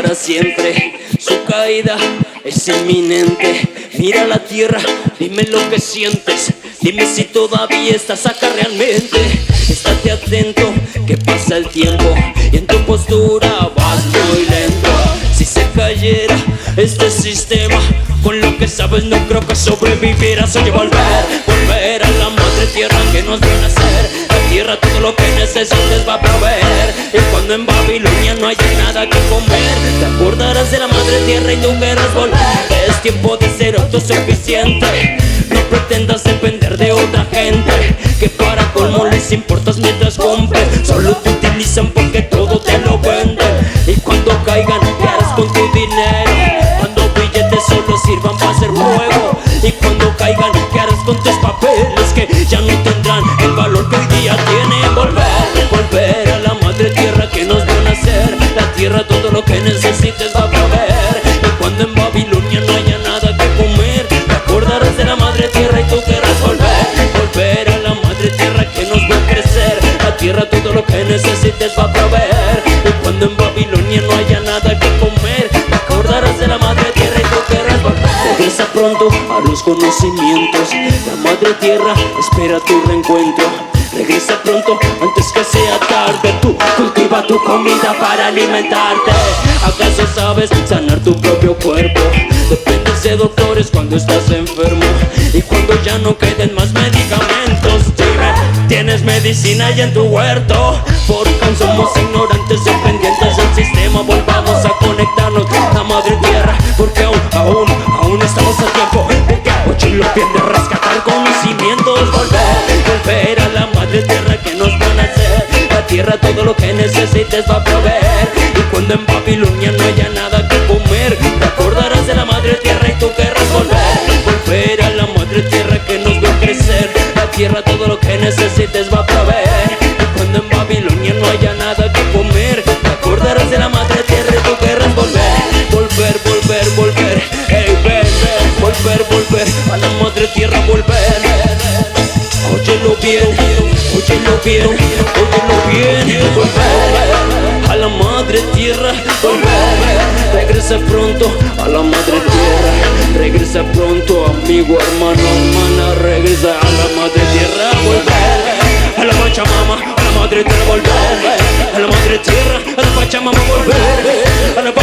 para siempre. Su caída es inminente. Mira la tierra, dime lo que sientes. Dime si todavía estás acá realmente. Estate atento, que pasa el tiempo y en tu postura vas muy lento. Si se cayera este sistema, con lo que sabes no creo que sobrevivirás. Oye, volver a la madre tierra que nos vio nacer. La tierra todo lo que necesites va a proveer. Y cuando en Babilonia no haya nada que comer, te acordarás de la madre tierra y tú querrás volver. Es tiempo de ser autosuficiente. No pretendas depender de otra gente, que para colmo les importas mientras compres. Solo te utilizan porque todo te lo venden. Y cuando caigan, ¿qué harás con tu dinero? Cuando billetes solo sirvan para hacer fuego. Y cuando caigan, ¿qué harás con tus papeles? Que ya no tendrán el valor que hoy día tienen. Volver a la madre tierra que nos vio nacer. La tierra todo lo que necesites va a proveer. Y cuando en Babilonia no haya nada que comer, te acordarás de la madre tierra y tú querrás volver a la madre tierra que nos vio crecer. La tierra todo lo que necesites va a proveer. Y cuando en Babilonia no haya nada que comer, te acordarás de la madre tierra y tú querrás volver. Regresa pronto a los conocimientos. La madre tierra espera tu reencuentro. Regresa pronto antes que sea tarde. Tú cultiva tu comida para alimentarte. ¿Acaso sabes sanar tu propio cuerpo? Dependes de doctores cuando estás enfermo. Y cuando ya no queden más medicamentos, dime, ¿tienes medicina ya en tu huerto? Porque aún somos ignorantes, dependientes del sistema. Volvamos a conectarnos a la madre tierra, porque aún estamos a tiempo de que oye lo bien de rescatar conocimientos. Volver a la madre tierra que nos va a nacer. La tierra todo lo que necesites va a proveer. Y cuando en Babilonia no haya nada que comer, te acordarás de la madre tierra y tú querrás volver a la madre tierra que nos vio crecer. La tierra todo lo que necesites va a proveer. Y cuando en Babilonia no haya nada que comer, te acordarás de la madre tierra y tú querrás volver. Hey, ven, volver a la madre tierra, volver. Óyelo bien, volver a la madre tierra, volver. Regresa pronto a la madre tierra. Regresa pronto, amigo, hermano, hermana. Regresa a la madre tierra, volver. A la Pachamama, a la madre tierra, volver. A la madre tierra, a la Pachamama, volver. A la